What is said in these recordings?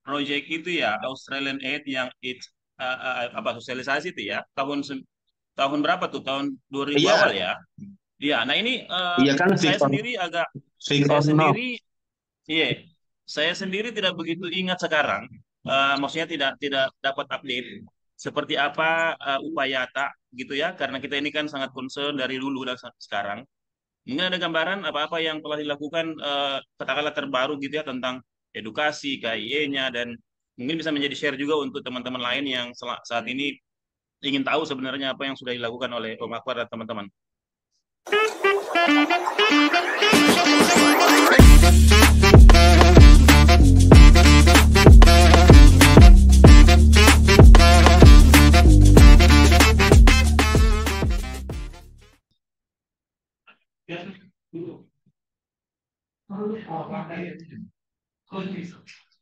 project itu ya Australian Aid yang apa sosialisasi itu ya tahun berapa tuh tahun 2000 awal Iya, ya. Iya, nah ini iya kan saya Victor, sendiri agak Victor saya Knox. sendiri iya saya sendiri tidak begitu ingat sekarang. Maksudnya tidak dapat update seperti apa upaya tak gitu ya karena kita ini kan sangat concern dari dulu dan sekarang. Mungkin ada gambaran apa-apa yang telah dilakukan katakanlah terbaru gitu ya tentang edukasi KIE-nya dan mungkin bisa menjadi share juga untuk teman-teman lain yang saat ini ingin tahu sebenarnya apa yang sudah dilakukan oleh Om Akbar dan teman-teman.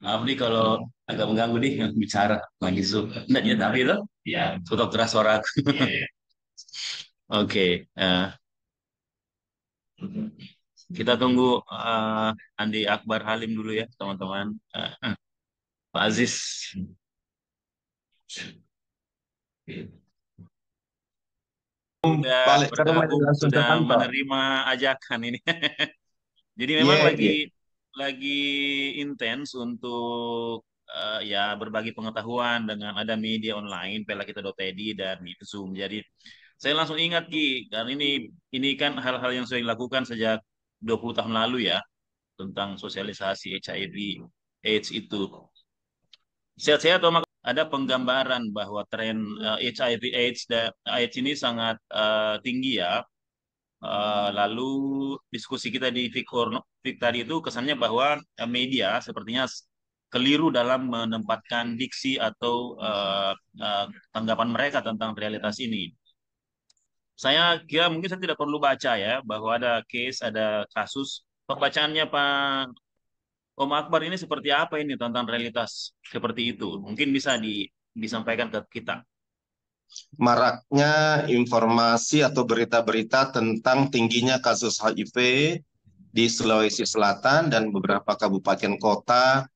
Maaf nih kalau agak mengganggu nih yang bicara lagi Zoom. Nggak ya, tapi itu ya cukup keras suara aku. Oke, kita tunggu Andi Akbar Halim dulu ya teman-teman. Pak Aziz sudah Balik ke rumah bergabung, langsung ke sudah kantor. menerima ajakan ini. Jadi memang Iya, iya. lagi intens untuk ya berbagi pengetahuan dengan ada media online pelakita.id dan itu Zoom. Jadi saya langsung ingat Ki, karena ini kan hal-hal yang sudah dilakukan sejak 20 tahun lalu ya tentang sosialisasi HIV AIDS itu. Sehat-sehat Om, ada penggambaran bahwa tren HIV AIDS ini sangat tinggi ya. Lalu diskusi kita di Fik tadi itu kesannya bahwa media sepertinya keliru dalam menempatkan diksi atau tanggapan mereka tentang realitas ini. Saya kira mungkin saya tidak perlu baca ya bahwa ada case, ada kasus. Pembacaannya Pak Om Akbar ini seperti apa ini tentang realitas seperti itu? Mungkin bisa disampaikan ke kita. Maraknya informasi atau berita-berita tentang tingginya kasus HIV di Sulawesi Selatan dan beberapa kabupaten kota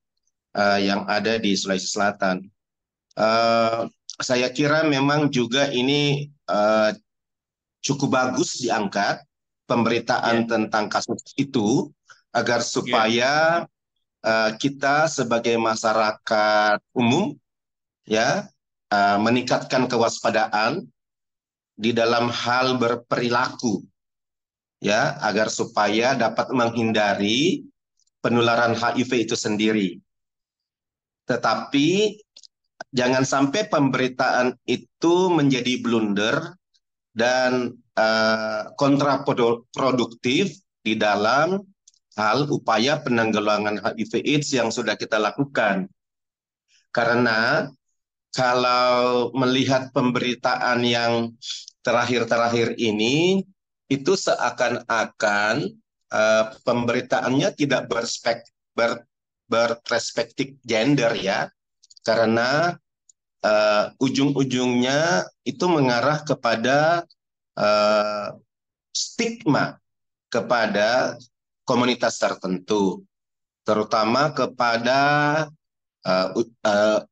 yang ada di Sulawesi Selatan. Eh, saya kira memang juga ini cukup bagus diangkat Ya, pemberitaan tentang kasus itu agar ya, supaya kita sebagai masyarakat umum ya meningkatkan kewaspadaan di dalam hal berperilaku ya agar supaya dapat menghindari penularan HIV itu sendiri. Tetapi jangan sampai pemberitaan itu menjadi blunder dan kontraproduktif di dalam hal upaya penanggulangan HIV/AIDS yang sudah kita lakukan. Karena kalau melihat pemberitaan yang terakhir-terakhir ini, itu seakan-akan pemberitaannya tidak berperspektif gender ya, karena ujung-ujungnya itu mengarah kepada uh, stigma kepada komunitas tertentu, terutama kepada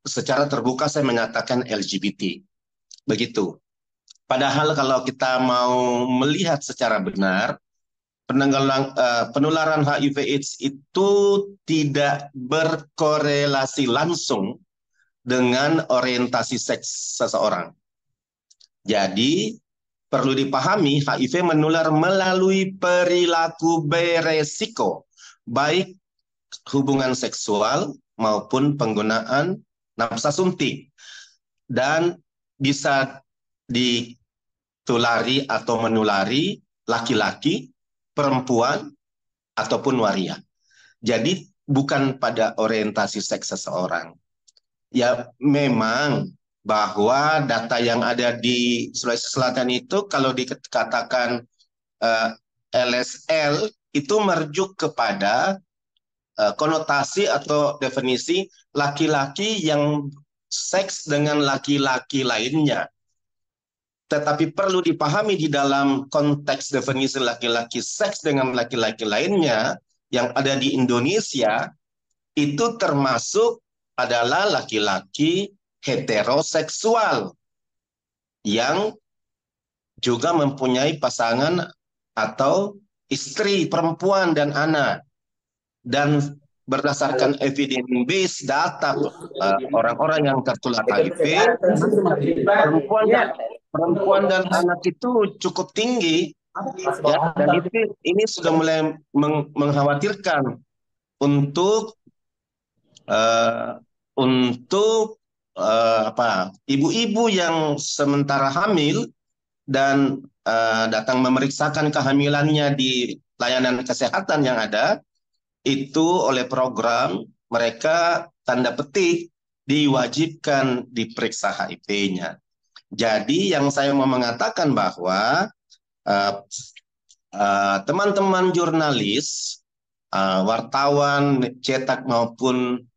secara terbuka saya menyatakan LGBT. Begitu. Padahal kalau kita mau melihat secara benar, penularan HIV/AIDS itu tidak berkorelasi langsung dengan orientasi seks seseorang. Jadi perlu dipahami HIV menular melalui perilaku beresiko, baik hubungan seksual maupun penggunaan nafsa suntik dan bisa ditulari atau menulari laki-laki, perempuan ataupun waria. Jadi bukan pada orientasi seks seseorang. Ya memang bahwa data yang ada di Sulawesi Selatan itu kalau dikatakan LSL itu merujuk kepada konotasi atau definisi laki-laki yang seks dengan laki-laki lainnya. Tetapi perlu dipahami di dalam konteks definisi laki-laki seks dengan laki-laki lainnya yang ada di Indonesia itu termasuk adalah laki-laki heteroseksual yang juga mempunyai pasangan atau istri perempuan dan anak. Dan berdasarkan evidence based data orang-orang yang tertular HIV, perempuan dan anak itu cukup tinggi ya, dan ini sudah mulai mengkhawatirkan untuk uh, untuk apa, ibu-ibu yang sementara hamil dan datang memeriksakan kehamilannya di layanan kesehatan yang ada, itu oleh program mereka tanda petik diwajibkan diperiksa HIV-nya. Jadi yang saya mau mengatakan bahwa teman-teman jurnalis, wartawan cetak maupun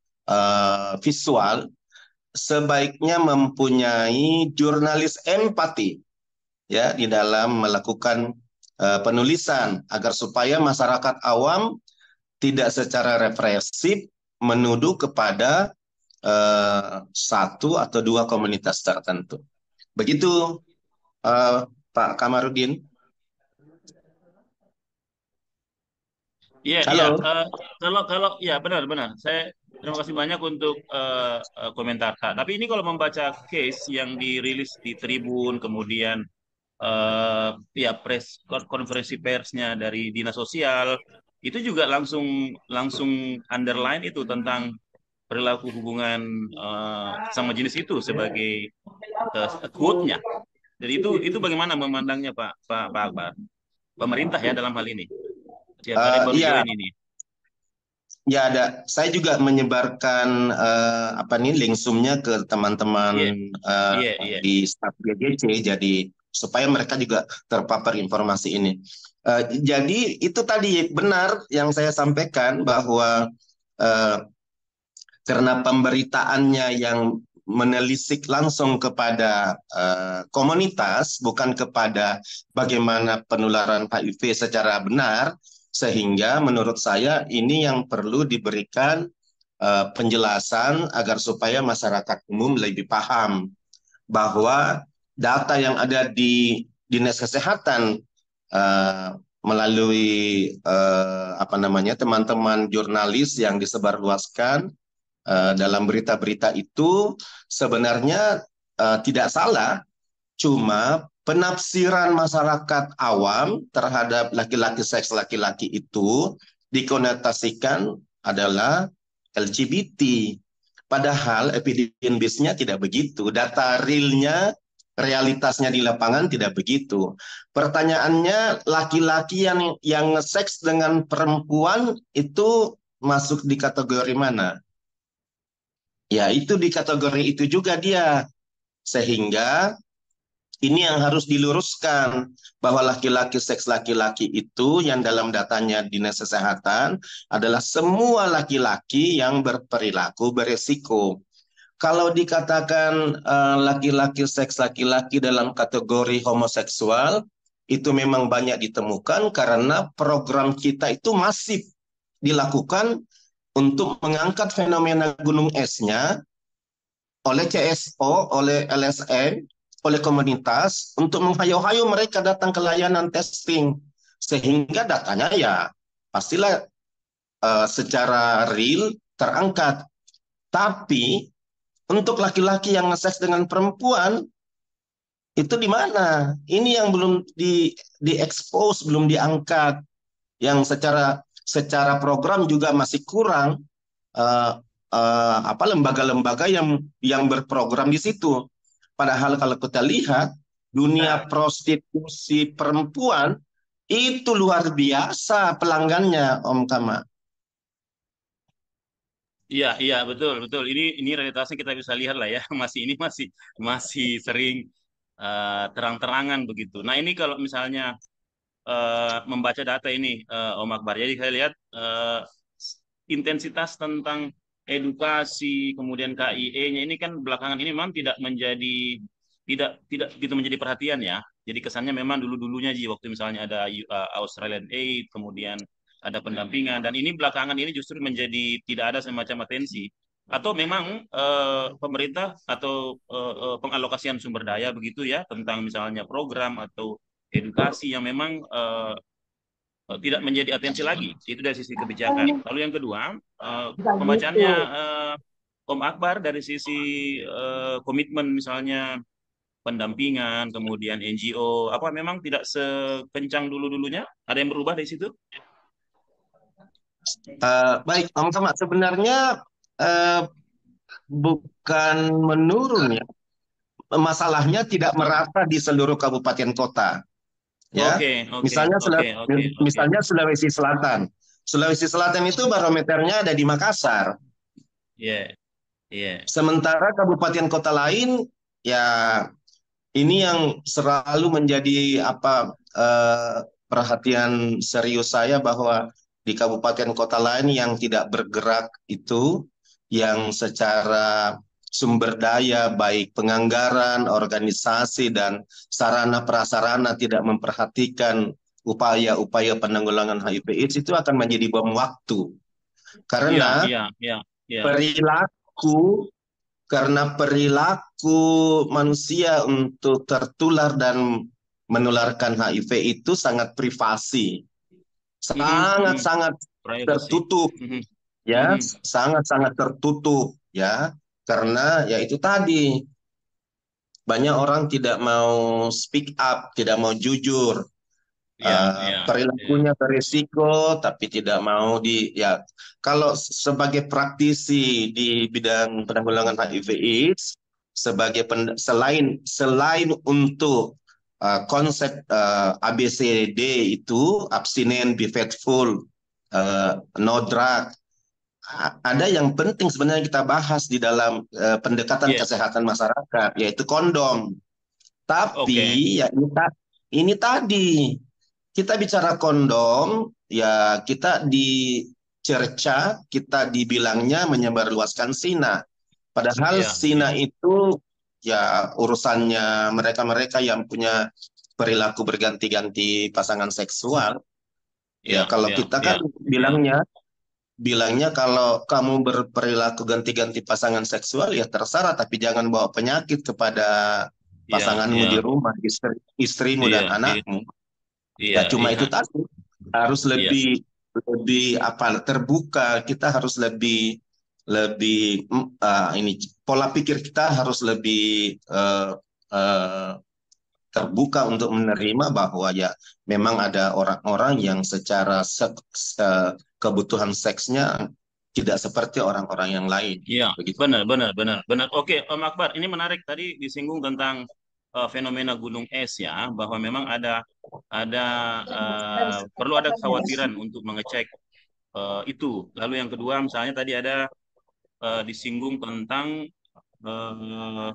visual sebaiknya mempunyai jurnalis empati ya di dalam melakukan penulisan agar supaya masyarakat awam tidak secara represif menuduh kepada satu atau dua komunitas tertentu. Begitu, Pak Kamarudin. Iya, iya. Halo. Kalau ya benar-benar. Saya terima kasih banyak untuk komentar Kak. Tapi ini kalau membaca case yang dirilis di Tribun, kemudian ya konferensi persnya dari dinas sosial, itu juga langsung langsung underline itu tentang perilaku hubungan sama jenis itu sebagai quote-nya. Jadi itu bagaimana memandangnya Pak Akbar? Pemerintah ya dalam hal ini. Siapa ada yang baru Iya, join ini? ya ada. Saya juga menyebarkan apa nih link Zoom-nya ke teman-teman Iya, iya, iya. di staf GGC, jadi supaya mereka juga terpapar informasi ini. Jadi itu tadi benar yang saya sampaikan bahwa uh, karena pemberitaannya yang menelisik langsung kepada komunitas, bukan kepada bagaimana penularan HIV secara benar, sehingga menurut saya ini yang perlu diberikan penjelasan agar supaya masyarakat umum lebih paham bahwa data yang ada di dinas kesehatan melalui apa namanya teman-teman jurnalis yang disebarluaskan dalam berita-berita itu sebenarnya tidak salah, cuma penafsiran masyarakat awam terhadap laki-laki seks laki-laki itu dikonotasikan adalah LGBT. Padahal evidence base-nya tidak begitu. Data realnya, realitasnya di lapangan tidak begitu. Pertanyaannya, laki-laki yang seks dengan perempuan itu masuk di kategori mana? Ya, itu di kategori itu juga dia. Sehingga ini yang harus diluruskan bahwa laki-laki seks laki-laki itu yang dalam datanya Dinas Kesehatan adalah semua laki-laki yang berperilaku beresiko. Kalau dikatakan laki-laki seks laki-laki dalam kategori homoseksual, itu memang banyak ditemukan karena program kita itu masif dilakukan untuk mengangkat fenomena gunung esnya oleh CSO, oleh LSM, oleh komunitas untuk menghayo-hayo mereka datang ke layanan testing, sehingga datanya ya pastilah secara real terangkat. Tapi untuk laki-laki yang nge-seks dengan perempuan itu di mana? Ini yang belum di-expose, belum diangkat, yang secara program juga masih kurang uh, apa lembaga-lembaga yang berprogram di situ. Padahal kalau kita lihat dunia prostitusi perempuan itu luar biasa pelanggannya, Om Kama. Iya, iya, betul, betul. Ini realitasnya kita bisa lihat lah ya. Ini masih sering terang-terangan begitu. Nah, ini kalau misalnya membaca data ini, Om Akbar. Jadi saya lihat intensitas tentang edukasi, kemudian KIE-nya ini kan belakangan ini memang tidak gitu menjadi perhatian ya. Jadi kesannya memang dulu-dulunya waktu misalnya ada Australian Aid, kemudian ada pendampingan, dan ini belakangan ini justru menjadi tidak ada semacam atensi Atau memang pemerintah atau pengalokasian sumber daya begitu ya tentang misalnya program atau edukasi yang memang tidak menjadi atensi lagi. Itu dari sisi kebijakan. Lalu yang kedua, pembacaannya Om Akbar dari sisi komitmen misalnya pendampingan, kemudian NGO, apa memang tidak sekencang dulu-dulunya? Ada yang berubah dari situ? Baik, Om Kamat, sebenarnya eh, bukan menurun ya. Masalahnya tidak merata di seluruh kabupaten kota. Ya, Oke, oke, misalnya oke, oke, oke. misalnya Sulawesi Selatan. Sulawesi Selatan itu barometernya ada di Makassar. Iya, iya. Sementara kabupaten kota lain, ya ini yang selalu menjadi perhatian serius saya bahwa di kabupaten kota lain yang tidak bergerak itu, yang secara sumber daya baik penganggaran, organisasi dan sarana prasarana tidak memperhatikan upaya-upaya penanggulangan HIV/AIDS itu akan menjadi bom waktu Iya, karena iya, iya, iya. perilaku karena perilaku manusia untuk tertular dan menularkan HIV itu sangat privasi, Mhm, mhm. sangat-sangat Privacy. tertutup, Mhm, ya, mhm. sangat-sangat tertutup, ya, karena ya itu tadi banyak orang tidak mau speak up, tidak mau jujur, Iya, iya, iya. perilakunya berisiko tapi tidak mau ya kalau sebagai praktisi di bidang penanggulangan HIV/AIDS sebagai selain untuk konsep ABCD itu abstinent, be faithful, no drug, ada yang penting sebenarnya kita bahas di dalam pendekatan Iya, kesehatan masyarakat yaitu kondom. oke. Tapi ya ini tadi kita bicara kondom, ya kita dicerca, kita dibilangnya menyebarluaskan zina. Padahal Iya, zina iya. itu ya urusannya mereka-mereka yang punya perilaku berganti-ganti pasangan seksual. Iya, Ya kalau iya, kita kan iya. Iya, bilangnya kalau kamu berperilaku ganti-ganti pasangan seksual ya terserah, tapi jangan bawa penyakit kepada iya, pasanganmu iya. di rumah, istrimu Iya, dan anakmu. iya, Ya cuma iya. itu tadi harus Iya. lebih lebih terbuka. Kita harus lebih lebih ini pola pikir kita harus lebih uh, terbuka untuk menerima bahwa ya memang ada orang-orang yang secara kebutuhan seksnya tidak seperti orang-orang yang lain. Iya, Begitu. benar, benar, benar, benar. Oke, Om Akbar, ini menarik tadi disinggung tentang fenomena gunung es ya, bahwa memang ada perlu ada kekhawatiran untuk mengecek itu. Lalu yang kedua, misalnya tadi ada disinggung tentang eh,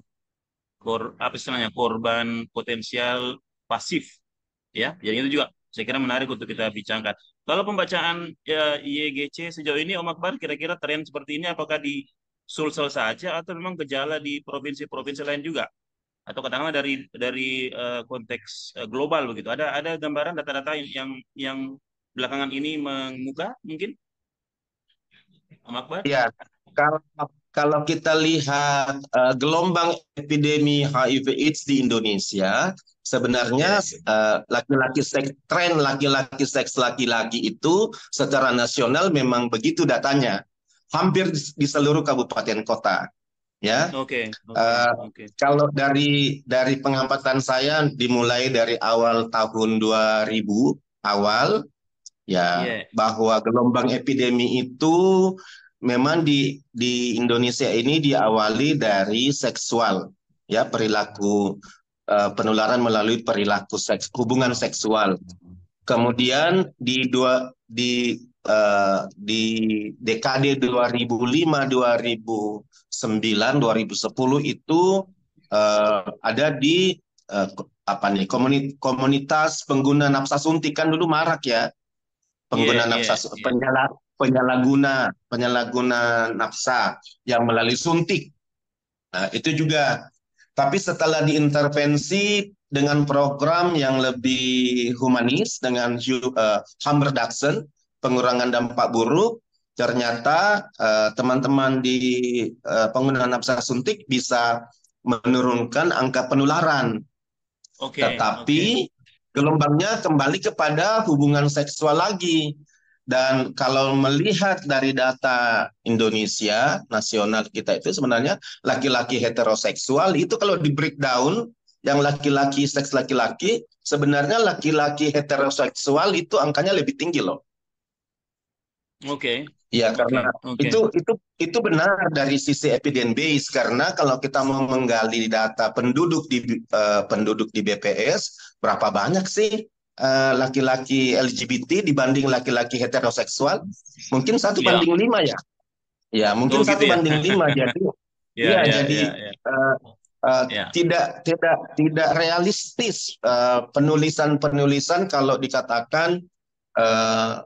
apa istilahnya korban potensial pasif, ya. Jadi itu juga saya kira menarik untuk kita bincangkan. Kalau pembacaan IEGC sejauh ini, Om Akbar, kira-kira tren seperti ini apakah di Sulsel saja atau memang gejala di provinsi-provinsi lain juga? Atau katakanlah dari konteks global begitu. Ada gambaran data-data yang belakangan ini mengemuka mungkin, Om Akbar? Ya, kalau kalau kita lihat gelombang epidemi HIV/AIDS di Indonesia, sebenarnya Ya, tren laki-laki seks laki-laki itu secara nasional memang begitu datanya, hampir di seluruh kabupaten kota. Ya, oke, oke, Eh, oke. kalau dari pengamatan saya dimulai dari awal tahun 2000 awal, ya Iya, bahwa gelombang epidemi itu memang di Indonesia ini diawali dari seksual, ya perilaku penularan melalui perilaku hubungan seksual. Kemudian di dekade 2005, 2009, 2010 itu ada di komunitas pengguna nafsa suntik kan dulu marak ya, iya, pengguna iya, nafsa iya, penyalahguna nafsa yang melalui suntik. Nah, itu juga. Tapi setelah diintervensi dengan program yang lebih humanis dengan harm reduction, pengurangan dampak buruk, ternyata teman-teman di penggunaan nafsa suntik bisa menurunkan angka penularan. Oke, oke. Tetapi gelombangnya kembali kepada hubungan seksual lagi. Dan kalau melihat dari data Indonesia nasional kita itu sebenarnya laki-laki heteroseksual itu kalau di breakdown yang laki-laki seks laki-laki sebenarnya laki-laki heteroseksual itu angkanya lebih tinggi loh. Oke, Ya, oke, karena oke. itu benar dari sisi evidence base karena kalau kita mau menggali data penduduk di BPS berapa banyak sih laki-laki LGBT dibanding laki-laki heteroseksual? Mungkin satu Ya. banding lima ya. Ya, Oh mungkin gitu satu ya. banding lima. Jadi Ya, ya ya, jadi ya, ya. eh, Ya. tidak realistis penulisan kalau dikatakan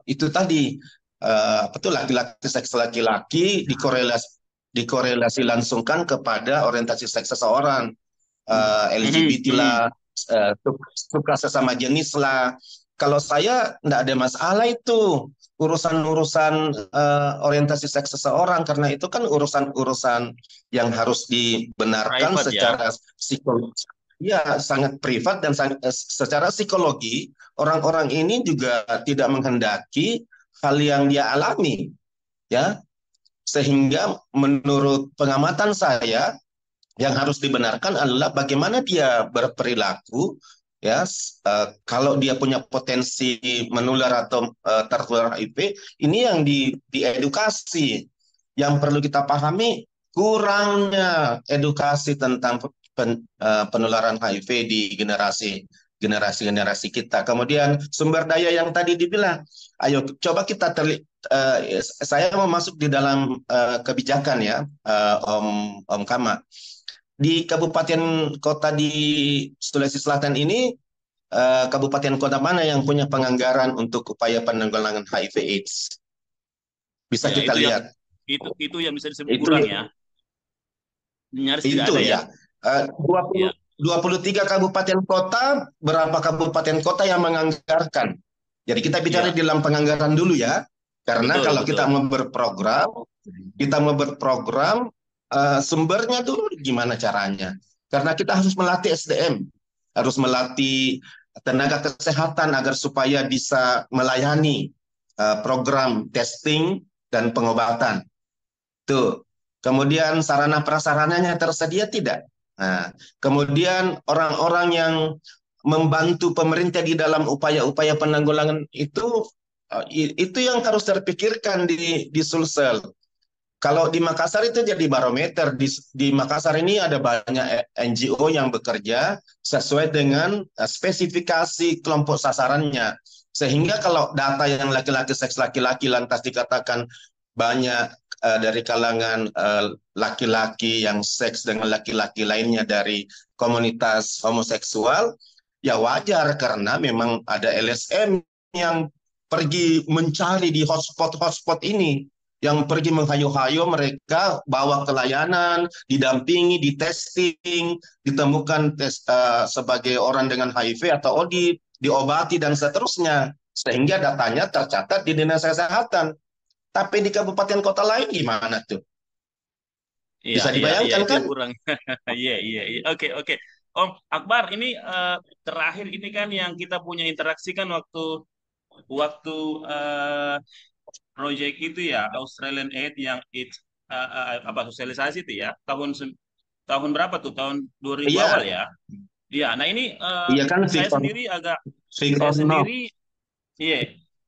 itu tadi apa tuh laki-laki seks laki-laki dikorelasi langsungkan kepada orientasi seks seseorang Mhm, LGBT mhm. lah suka sesama jenis lah. Kalau saya tidak ada masalah itu urusan-urusan orientasi seks seseorang karena itu kan urusan-urusan yang harus dibenarkan Private ya. secara psikologis. Ya, sangat privat dan secara psikologi orang-orang ini juga tidak menghendaki hal yang dia alami, ya. Sehingga menurut pengamatan saya yang harus dibenarkan adalah bagaimana dia berperilaku, ya. Kalau dia punya potensi menular atau tertular HIV, ini yang diedukasi. Yang perlu kita pahami kurangnya edukasi tentang penularan HIV di generasi kita. Kemudian sumber daya yang tadi dibilang, ayo coba kita saya mau masuk di dalam kebijakan ya, Om Kama. Di kabupaten kota di Sulawesi Selatan ini, kabupaten kota mana yang punya penganggaran untuk upaya penanggulangan HIV/AIDS? Bisa Ya, kita lihat. itu yang bisa disebut Itu kurang ya. Nyaris tidak itu ada ya. ya. Eh, Ya, 23 kabupaten kota, berapa kabupaten kota yang menganggarkan? Jadi kita bicara ya. di dalam penganggaran dulu ya. Karena Betul, kalau betul. kita mau berprogram sumbernya dulu gimana caranya? Karena kita harus melatih SDM, harus melatih tenaga kesehatan agar supaya bisa melayani program testing dan pengobatan. Tuh. Kemudian sarana prasarananya tersedia tidak? Nah, kemudian orang-orang yang membantu pemerintah di dalam upaya-upaya penanggulangan itu yang harus terpikirkan di Sulsel. Kalau di Makassar itu jadi barometer. Di Makassar ini ada banyak NGO yang bekerja sesuai dengan spesifikasi kelompok sasarannya. Sehingga kalau data yang laki-laki seks laki-laki lantas dikatakan banyak dari kalangan laki-laki yang seks dengan laki-laki lainnya dari komunitas homoseksual, ya wajar karena memang ada LSM yang pergi mencari di hotspot-hotspot ini yang pergi menghayo-hayo mereka bawa ke layanan, didampingi, ditesting, ditemukan sebagai orang dengan HIV atau OD, diobati dan seterusnya. Sehingga datanya tercatat di Dinas Kesehatan. Tapi di kabupaten kota lain gimana tuh? Iya, Bisa iya, iya dibayangkan itu kan? yang kurang. Iya, iya, iya. Oke, oke. Om Akbar, ini terakhir ini kan yang kita punya interaksi kan waktu waktu eh, project itu ya Australian Aid yang apa sosialisasi itu ya tahun berapa tuh tahun 2000 awal Iya, ya. Iya, nah ini iya kan saya fake sendiri agak or saya not. sendiri iya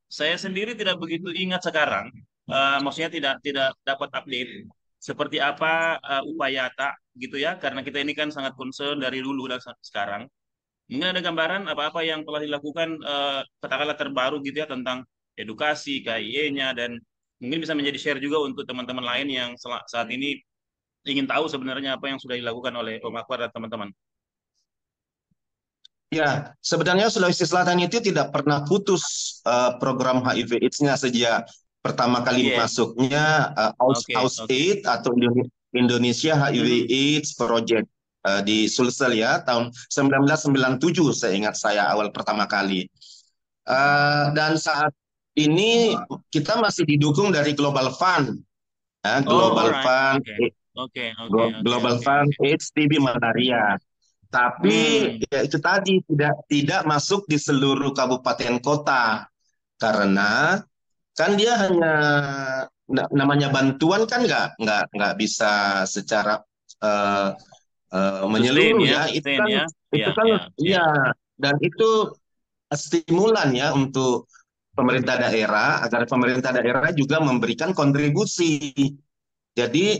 saya sendiri tidak begitu ingat sekarang. Maksudnya tidak dapat update seperti apa upaya tak gitu ya karena kita ini kan sangat concern dari dulu dan sekarang. Mungkin ada gambaran apa-apa yang telah dilakukan katakanlah terbaru gitu ya tentang edukasi KIE-nya dan mungkin bisa menjadi share juga untuk teman-teman lain yang saat ini ingin tahu sebenarnya apa yang sudah dilakukan oleh Om Akbar dan teman-teman. Ya, sebenarnya Sulawesi Selatan itu tidak pernah putus program HIV/AIDS-nya sejak pertama kali Iya, masuknya oke, House oke. Aid atau Indonesia Mhm. HIV/AIDS Project di Sulsel ya tahun 1997 seingat saya awal pertama kali. Dan saat ini kita masih didukung dari Global Fund, ya, Oh, Global alright. Fund, Oke. Oke, oke, oke, Global oke, Fund oke. AIDS TB malaria. Tapi Hmm, ya itu tadi tidak masuk di seluruh kabupaten kota karena kan dia hanya namanya bantuan kan nggak bisa secara eh, sustain menyeluruh ya, ya. Itu sustain kan ya. itu Ya, kan ya, ya. ya, dan itu stimulan ya untuk pemerintah daerah agar pemerintah daerah juga memberikan kontribusi. Jadi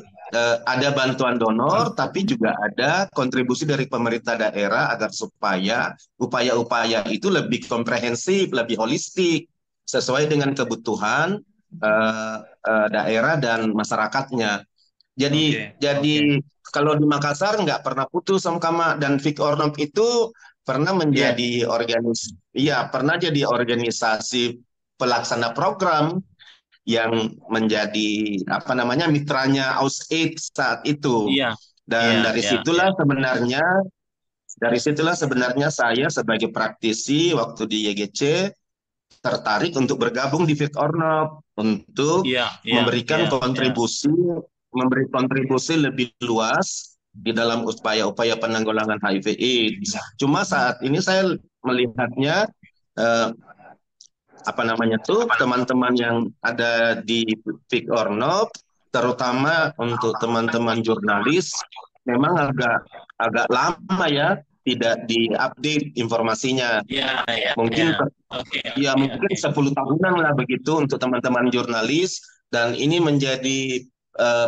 ada bantuan donor, tapi juga ada kontribusi dari pemerintah daerah agar supaya upaya-upaya itu lebih komprehensif, lebih holistik, sesuai dengan kebutuhan daerah dan masyarakatnya. Jadi Oke, oke. jadi kalau di Makassar nggak pernah putus sama dan Fik Ornop itu pernah Ya, menjadi pernah jadi organisasi pelaksana program yang menjadi apa namanya mitranya AusAid saat itu. iya, iya, Dan iya, iya. dari situlah sebenarnya saya sebagai praktisi waktu di YGC tertarik untuk bergabung di Fit or Not untuk Iya, iya, iya, memberikan iya. memberi kontribusi lebih luas di dalam upaya-upaya penanggulangan HIV/AIDS. Cuma saat ini saya melihatnya eh, apa namanya tuh teman-teman yang ada di Pick or Not, terutama untuk teman-teman jurnalis, memang agak agak lama ya tidak diupdate informasinya. Iya, iya, iya. Mungkin Oke, ya oke, mungkin oke. 10 tahunan lah begitu untuk teman-teman jurnalis dan ini menjadi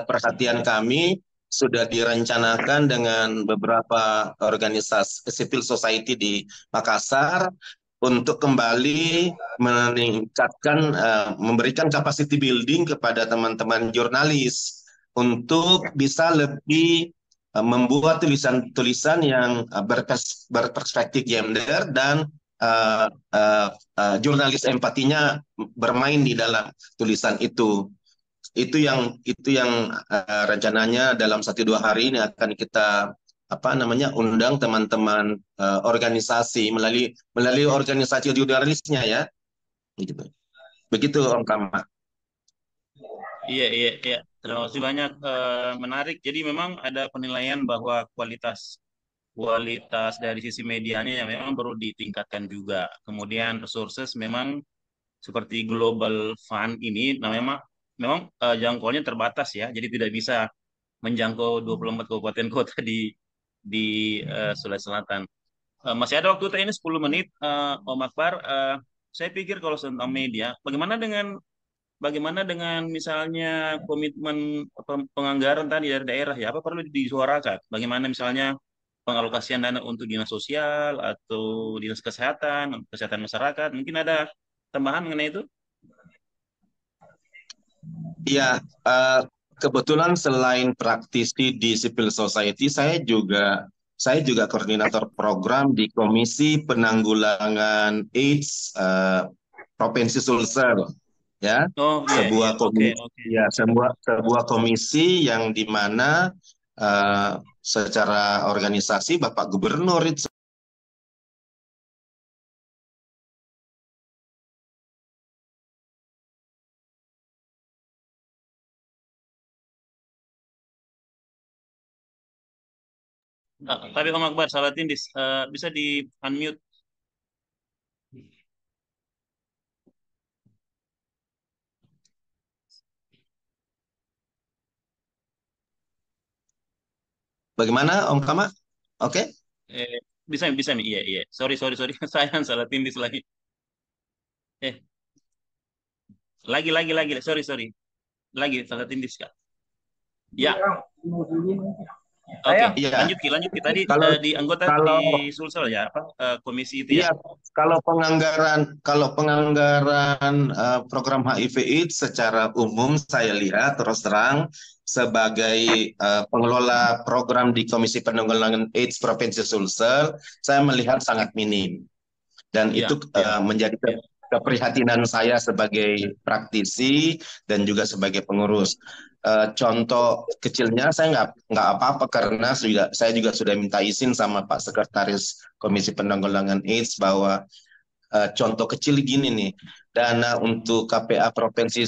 perhatian kami sudah direncanakan dengan beberapa organisasi civil society di Makassar untuk kembali meningkatkan memberikan capacity building kepada teman-teman jurnalis untuk bisa lebih membuat tulisan-tulisan yang berperspektif gender dan uh, uh, jurnalis empatinya bermain di dalam tulisan itu. Itu yang rencananya dalam 1-2 hari ini akan kita apa namanya undang teman-teman organisasi melalui organisasi jurnalisnya ya. Begitu. Begitu Om Kama. Iya, iya, iya. Terima kasih banyak. Menarik. Jadi memang ada penilaian bahwa kualitas kualitas dari sisi medianya yang memang perlu ditingkatkan juga. Kemudian resources memang seperti Global Fund ini, nah memang memang jangkauannya terbatas ya. Jadi tidak bisa menjangkau 24 kabupaten kota di Sulawesi Selatan. Masih ada waktu ini 10 menit, Om Akbar. Saya pikir kalau tentang media, bagaimana dengan misalnya komitmen penganggaran tadi dari daerah ya, apa perlu disuarakan? Bagaimana misalnya pengalokasian dana untuk dinas sosial atau dinas kesehatan, kesehatan masyarakat? Mungkin ada tambahan mengenai itu? Ya, kebetulan selain praktisi di civil society, saya juga koordinator program di Komisi Penanggulangan AIDS Provinsi Sulsel, ya, Oh iya iya, sebuah oke komisi, oke. ya, sebuah komisi yang di mana secara organisasi Bapak Gubernur itu. Tapi Om Akbar, salah tindis, bisa di unmute. Bagaimana Om Kama? Oke? Eh, bisa bisa iya iya. Sorry sorry sorry, saya yang salah tindis lagi. Eh, lagi, sorry sorry, lagi salah tindis kak. Ya, oke. Iya, Lanjut Ki. Tadi kalau di anggota di kalau Sulsel ya, apa komisi itu ya? iya, kalau penganggaran program HIV/AIDS secara umum saya lihat terus terang sebagai pengelola program di Komisi Penanggulangan AIDS Provinsi Sulsel, saya melihat sangat minim dan Iya itu iya menjadi iya. keprihatinan saya sebagai praktisi dan juga sebagai pengurus. Contoh kecilnya saya nggak apa-apa karena saya juga sudah minta izin sama Pak Sekretaris Komisi Penanggulangan AIDS bahwa contoh kecil gini nih, dana untuk KPA Provinsi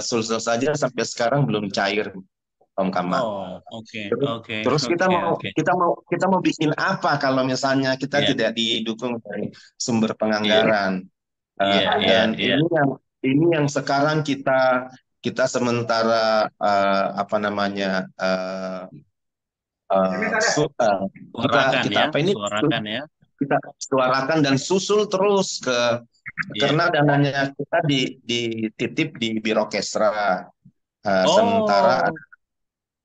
Sulsel saja sampai sekarang belum cair, Om Kamal. Oh, oke, Terus, oke, terus kita oke, mau oke. kita mau kita mau bikin apa kalau misalnya kita Iya, tidak didukung dari sumber iya, penganggaran. iya, iya, Dan iya, ini yang sekarang kita kita sementara apa namanya kita suarakan kita ya, apa ini suarakan ya. kita suarakan dan susul terus ke Iya. karena dananya kita dititip di Birokesra. Sementara Oh,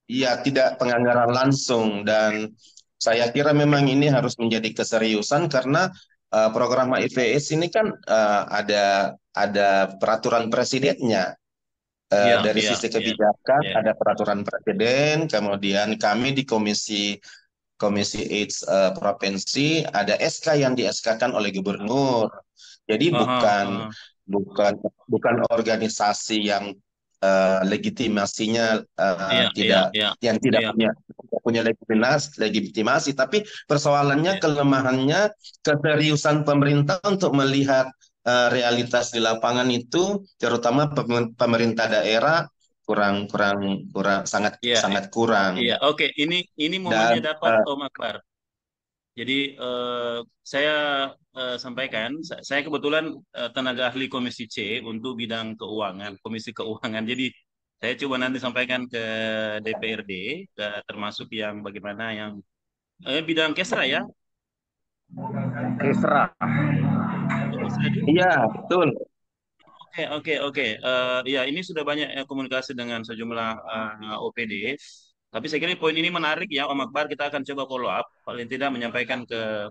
iya tidak penganggaran langsung dan saya kira memang ini harus menjadi keseriusan karena program HIVS ini kan ada peraturan presidennya. iya, Dari iya, sisi iya, kebijakan iya, ada peraturan presiden, kemudian kami di Komisi AIDS provinsi ada SK yang di SK-kan oleh gubernur. Jadi aha, bukan aha. bukan bukan organisasi yang legitimasinya Iya, iya, tidak iya, yang tidak iya, punya legitimasi, tapi persoalannya iya, kelemahannya keseriusan pemerintah untuk melihat realitas di lapangan itu, terutama pemerintah daerah kurang kurang kurang sangat iya, sangat kurang. iya. Oke, ini momennya Dan dapat Om Akbar. Jadi saya sampaikan, saya kebetulan tenaga ahli Komisi C untuk bidang keuangan, Komisi Keuangan. Jadi saya coba nanti sampaikan ke DPRD, termasuk yang bagaimana yang bidang Kesra ya, Isra. Kesra juga. Iya, betul. Oke, oke, oke. Ya, ini sudah banyak komunikasi dengan sejumlah OPD. Tapi saya kira poin ini menarik ya, Om Akbar. Kita akan coba follow up, paling tidak menyampaikan ke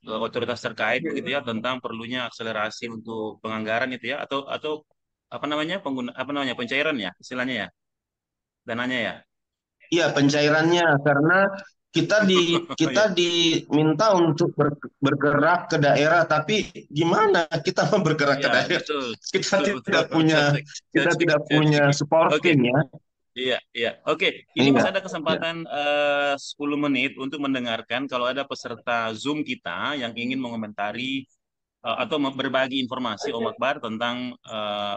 otoritas terkait begitu ya tentang perlunya akselerasi untuk penganggaran itu ya atau apa namanya apa namanya pencairan ya istilahnya ya dananya ya. Iya, pencairannya karena kita Ya, diminta untuk bergerak ke daerah, tapi gimana kita mau bergerak ke ya daerah? betul Kita betul betul. tidak punya Saya kita setuju, tidak saya punya setuju. Oke. supporting ya. Iya, iya. Oke, ini Iya, masih ada iya. kesempatan 10 menit untuk mendengarkan kalau ada peserta Zoom kita yang ingin mengomentari atau berbagi informasi Om Akbar tentang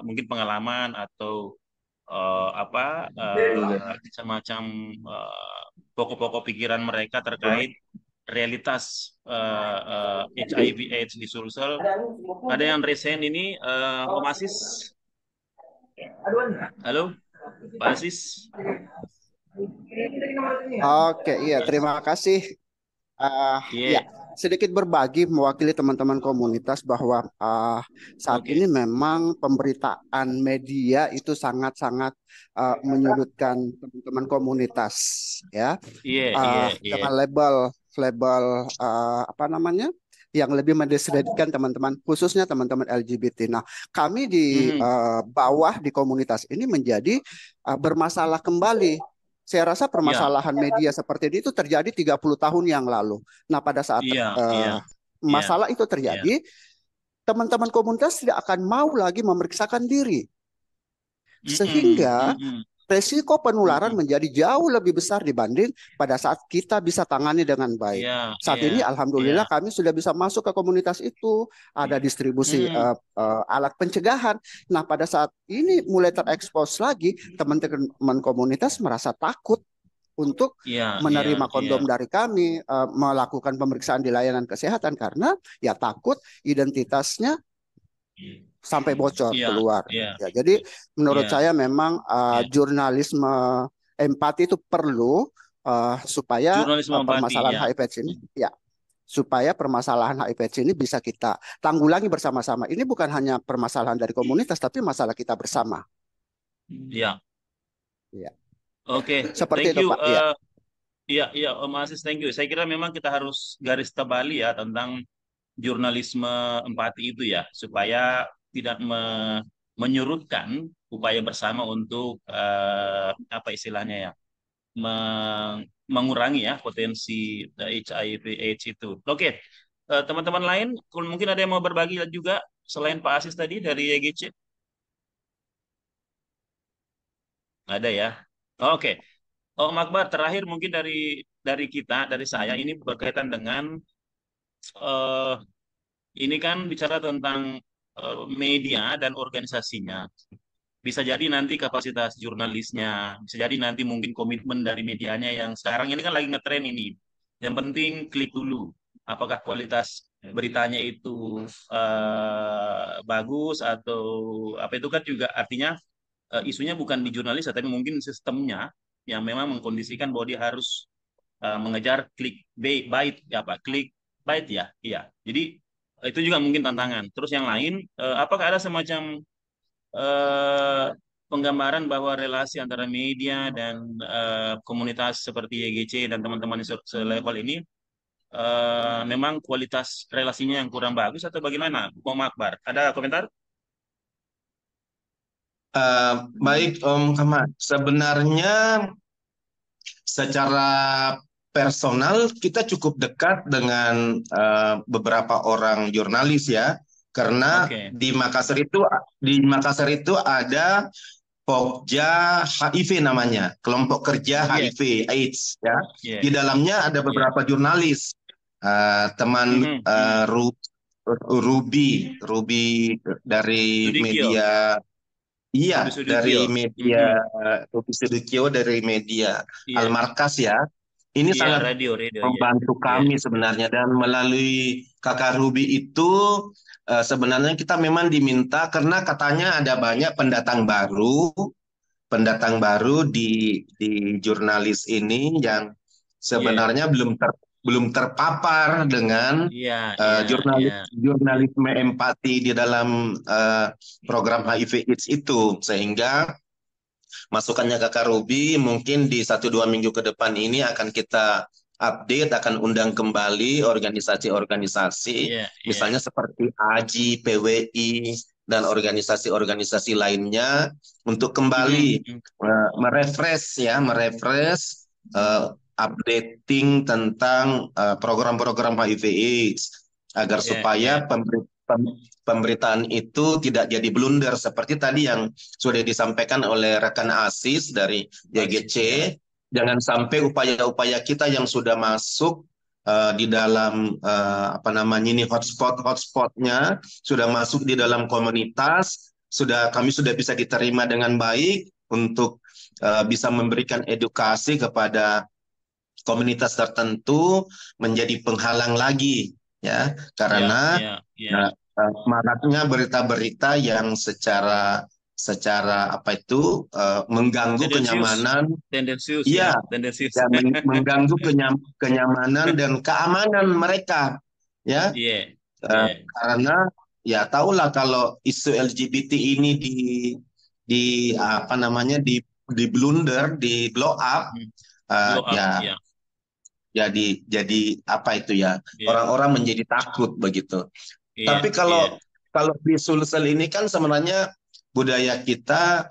mungkin pengalaman atau apa semacam pokok-pokok pikiran mereka terkait realitas HIV/AIDS di Sulsel. Ada yang resen ini Om Asis. Halo, Pak Asis. Oke, iya, terima kasih. Ya, Iya, sedikit berbagi mewakili teman-teman komunitas bahwa saat oke. ini memang pemberitaan media itu sangat-sangat menyudutkan teman-teman komunitas, ya, Iya, iya, iya. dengan label apa namanya? Yang lebih mendiskreditkan teman-teman, khususnya teman-teman LGBT. Nah, kami di Mhm. bawah di komunitas ini menjadi bermasalah kembali. Saya rasa Iya, permasalahan media seperti ini itu terjadi 30 tahun yang lalu. Nah, pada saat iya, iya, iya, masalah itu iya. terjadi, teman-teman komunitas tidak akan mau lagi memeriksakan diri. Mhm, Sehingga mhm, resiko penularan mhm. menjadi jauh lebih besar dibanding pada saat kita bisa tangani dengan baik. Iya, Saat iya, ini, iya. alhamdulillah, kami sudah bisa masuk ke komunitas itu, ada distribusi Mhm. alat pencegahan. Nah, pada saat ini mulai terekspos lagi, teman-teman komunitas merasa takut untuk Iya, iya, menerima iya. kondom dari kami, melakukan pemeriksaan di layanan kesehatan karena ya takut identitasnya sampai bocor Iya, keluar. iya, Ya, jadi menurut iya, saya memang iya. jurnalisme empati itu perlu supaya Jurnalisme empati, permasalahan ya. HIV/AIDS ini ya supaya permasalahan HIV/AIDS ini bisa kita tanggulangi bersama-sama. Ini bukan hanya permasalahan dari komunitas tapi masalah kita bersama. Iya. Ya. Oke, Seperti thank itu you. Pak. Iya. Iya, iya, Om Aziz, thank you. Saya kira memang kita harus garis tebali ya tentang jurnalisme empati itu ya, supaya tidak menyurutkan upaya bersama untuk apa istilahnya ya, mengurangi ya potensi HIV/AIDS itu. Oke, teman-teman lain mungkin ada yang mau berbagi juga selain Pak Asis tadi dari YGC? Ada ya. Oke, Om Akbar terakhir mungkin dari kita dari saya ini berkaitan dengan ini kan bicara tentang media dan organisasinya. Bisa jadi nanti kapasitas jurnalisnya, bisa jadi nanti mungkin komitmen dari medianya yang sekarang ini kan lagi ngetren ini. Yang penting klik dulu, apakah kualitas beritanya itu bagus atau apa itu kan juga artinya isunya bukan di jurnalis tapi mungkin sistemnya yang memang mengkondisikan bahwa dia harus mengejar klik bait ya apa klik bait ya iya jadi itu juga mungkin tantangan terus yang lain apakah ada semacam eh, penggambaran bahwa relasi antara media dan komunitas seperti YGC dan teman-teman selevel ini memang kualitas relasinya yang kurang bagus atau bagaimana? Bang Akbar, ada komentar? Baik Om Kamal, sebenarnya secara personal kita cukup dekat dengan beberapa orang jurnalis ya, karena Oke, di Makassar itu ada Pokja HIV namanya, kelompok kerja iya, HIV AIDS ya. iya, Di dalamnya ada iya. beberapa jurnalis, teman Mhm, mhm. Ruby dari Sudikyo, media. Iya, Rudy dari Sudikyo. media Mhm. Rupi Sudikyo dari media Iya, Almarkas ya. Ini iya, sangat radio, iya, membantu iya, kami sebenarnya dan melalui Kakak Ruby itu sebenarnya kita memang diminta karena katanya ada banyak pendatang baru di jurnalis ini yang iya, sebenarnya belum terpapar dengan iya, iya, iya, jurnalisme empati di dalam program HIV/AIDS itu, sehingga masukannya Kakak Ruby mungkin di 1-2 minggu ke depan ini akan kita update, akan undang kembali organisasi-organisasi, iya, iya. misalnya seperti AJI, PWI, dan organisasi-organisasi lainnya untuk Mhm, kembali mhm. merefresh updating tentang program-program HIV/AIDS agar Iya, iya, supaya pemberitaan itu tidak jadi blunder seperti tadi yang sudah disampaikan oleh rekan Asis dari YGC. basis ya. Jangan sampai upaya-upaya kita yang sudah masuk di dalam apa namanya ini hotspotnya sudah masuk di dalam komunitas, kami sudah bisa diterima dengan baik untuk bisa memberikan edukasi kepada komunitas tertentu menjadi penghalang lagi ya Iya, karena iya, iya. maraknya berita-berita yang secara apa itu mengganggu Tendensius, kenyamanan, tendensius ya, iya, tendensius. dan mengganggu kenyamanan dan keamanan mereka, ya. Iya, iya, Karena ya tahulah kalau isu LGBT ini di apa namanya di blunder, di blow up, hmm. Blow up, ya ya, jadi apa itu ya, iya, orang-orang menjadi takut begitu. iya, Tapi iya. kalau di Sulsel ini kan sebenarnya budaya kita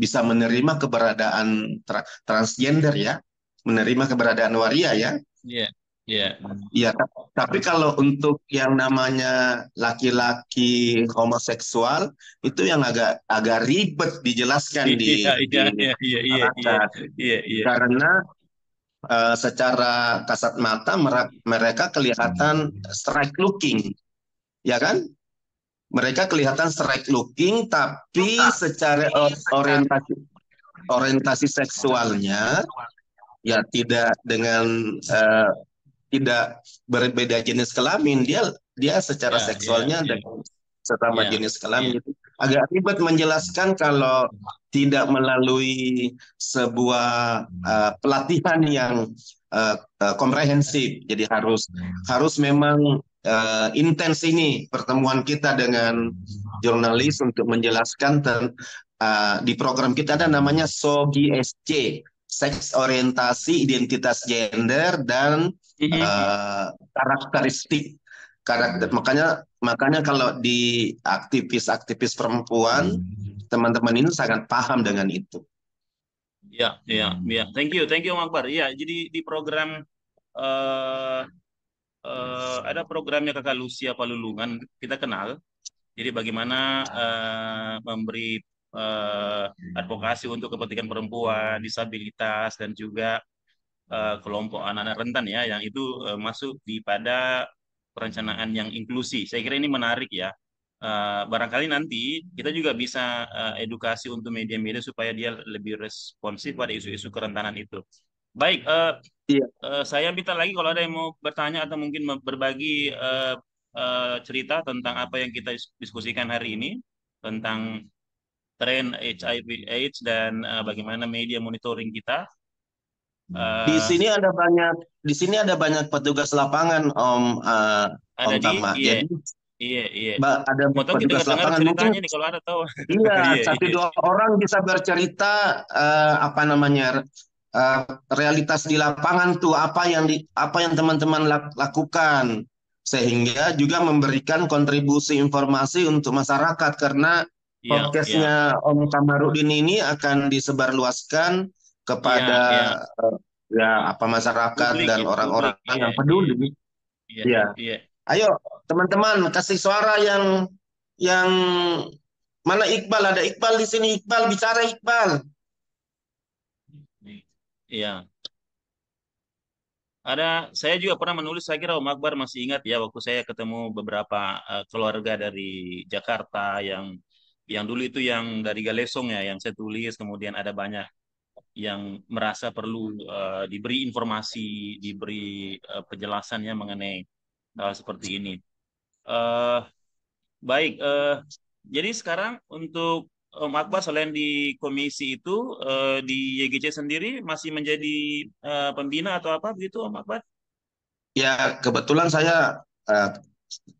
bisa menerima keberadaan transgender ya, menerima keberadaan waria ya. Iya, iya. Iya, tapi kalau untuk yang namanya laki-laki homoseksual itu yang agak agak ribet dijelaskan Iya, iya, di iya, iya, iya, iya, masyarakat iya, iya. karena secara kasat mata mereka kelihatan strike looking, ya kan? Mereka kelihatan strike looking, tapi secara orientasi seksualnya ya eh, tidak berbeda jenis kelamin. Dia dia secara Iya, iya, seksualnya iya, dengan sesama iya, jenis iya. kelamin itu agak ribet menjelaskan kalau tidak melalui sebuah pelatihan yang komprehensif. Jadi harus memang intens ini pertemuan kita dengan jurnalis untuk menjelaskan di program kita ada namanya SOGI-SC, seks orientasi identitas gender dan Mhm. karakteristik karakter. Makanya kalau di aktivis-aktivis perempuan, teman-teman ini sangat paham dengan itu. Iya, iya, iya. Thank you, Om Akbar. Iya, jadi di program eh ada programnya Kakak Lucia Palulungan kita kenal. Jadi bagaimana memberi eh, advokasi untuk kepentingan perempuan, disabilitas dan juga kelompok anak-anak rentan ya, yang itu masuk di pada perencanaan yang inklusi. Saya kira ini menarik ya. Barangkali nanti kita juga bisa edukasi untuk media-media supaya dia lebih responsif pada isu-isu kerentanan itu. Baik, Iya. saya minta lagi kalau ada yang mau bertanya atau mungkin berbagi cerita tentang apa yang kita diskusikan hari ini tentang tren HIV/AIDS dan bagaimana media monitoring kita. Di Eh, sini ada banyak, di sini ada banyak petugas lapangan, ada Om di, Tama. iya, Jadi iya, iya. ada Mau tahu kita petugas dengar lapangan mungkin ceritanya nih kalau ada tahu. iya Iya, satu iya, dua orang bisa bercerita apa namanya eh, realitas di lapangan tuh apa yang teman-teman lakukan sehingga juga memberikan kontribusi informasi untuk masyarakat karena iya, iya, podcastnya Om Kamarudin ini akan disebarluaskan iya, kepada iya. ya apa masyarakat Publik dan ya, orang-orang publik. Iya, yang iya, peduli. iya, Ya, iya. ayo teman-teman kasih suara yang mana Iqbal? Ada Iqbal di sini. Iqbal bicara Iqbal. Iya. Saya juga pernah menulis, saya kira Om Akbar masih ingat ya, waktu saya ketemu beberapa keluarga dari Jakarta yang dulu itu yang dari Galesong ya, yang saya tulis, kemudian ada banyak yang merasa perlu diberi informasi, diberi penjelasannya mengenai hal seperti ini. Eh, baik, jadi sekarang untuk Om Akbar selain di komisi itu di YGC sendiri masih menjadi pembina atau apa begitu Om Akbar? Ya, kebetulan saya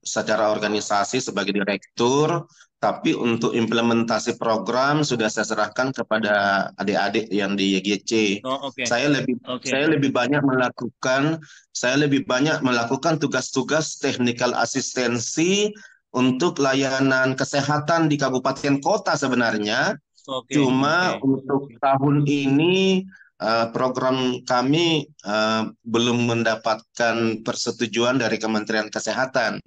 secara organisasi sebagai direktur, tapi untuk implementasi program sudah saya serahkan kepada adik-adik yang di YGC. Oh, oke, Saya lebih oke. saya lebih banyak melakukan saya lebih banyak melakukan tugas-tugas technical asistensi untuk layanan kesehatan di kabupaten kota sebenarnya. Oke, oke. Cuma untuk tahun ini program kami belum mendapatkan persetujuan dari Kementerian Kesehatan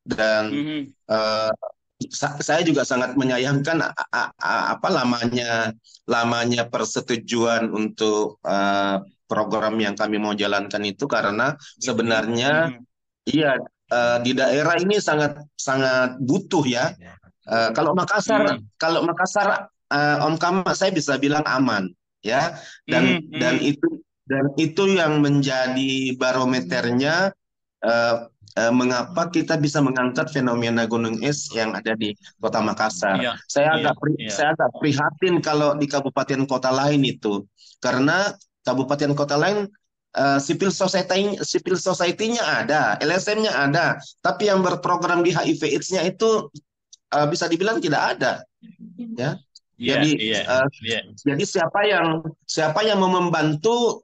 dan Mhm. eh, saya juga sangat menyayangkan apa lamanya persetujuan untuk program yang kami mau jalankan itu karena Gitu ya. sebenarnya Mhm. iya di daerah ini sangat sangat butuh ya. Mhm. Kalau Makassar, Om Kama, saya bisa bilang aman, ya. Mhm. Dan Mhm. itu yang menjadi barometernya eh, mengapa kita bisa mengangkat fenomena gunung es yang ada di Kota Makassar. Iya, iya, iya. Saya agak prihatin kalau di kabupaten kota lain itu, karena kabupaten kota lain civil society-nya ada, LSM-nya ada, tapi yang berprogram di HIV/AIDS-nya itu bisa dibilang tidak ada, ya. Iya, Jadi iya, eh, iya. jadi siapa yang mau membantu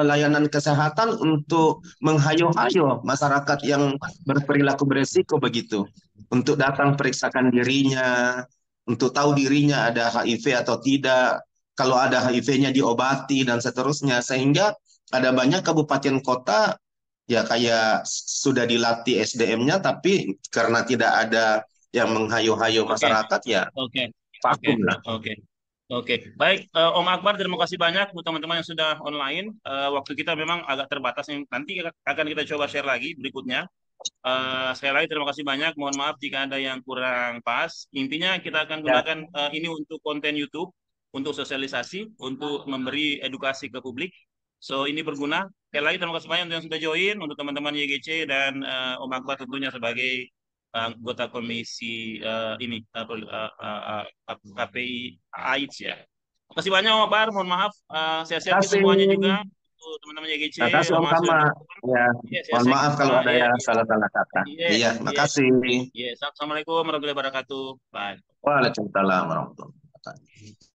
layanan kesehatan untuk menghayo-hayo masyarakat yang berperilaku beresiko begitu untuk datang periksakan dirinya, untuk tahu dirinya ada HIV atau tidak, kalau ada HIV-nya diobati dan seterusnya sehingga ada banyak kabupaten kota ya kayak sudah dilatih SDM-nya tapi karena tidak ada yang menghayo-hayo Oke, masyarakat ya oke, oke, vakum lah. oke. Oke, baik Om Akbar, terima kasih banyak untuk teman-teman yang sudah online. Waktu kita memang agak terbatas nih. Nanti akan kita coba share lagi berikutnya. Sekali lagi terima kasih banyak. Mohon maaf jika ada yang kurang pas. Intinya kita akan Ya, gunakan ini untuk konten YouTube, untuk sosialisasi, untuk memberi edukasi ke publik. So ini berguna. Sekali lagi terima kasih banyak untuk yang sudah join, untuk teman-teman YGC dan Om Akbar tentunya sebagai anggota komisi ini KPI AIDS ya. Terima kasih banyak Om Akbar. Mohon maaf. Sehat-sehat kasih. semuanya juga untuk teman-teman YGC. Makasih Om Mas Kama. Ya, ya, mohon sehat-sehat maaf semua. kalau ada Ya, yang ya. salah-salah kata. Iya, Iya, iya, makasih. iya. Assalamualaikum warahmatullahi wabarakatuh. Bye. Waalaikumsalam warahmatullahi wabarakatuh.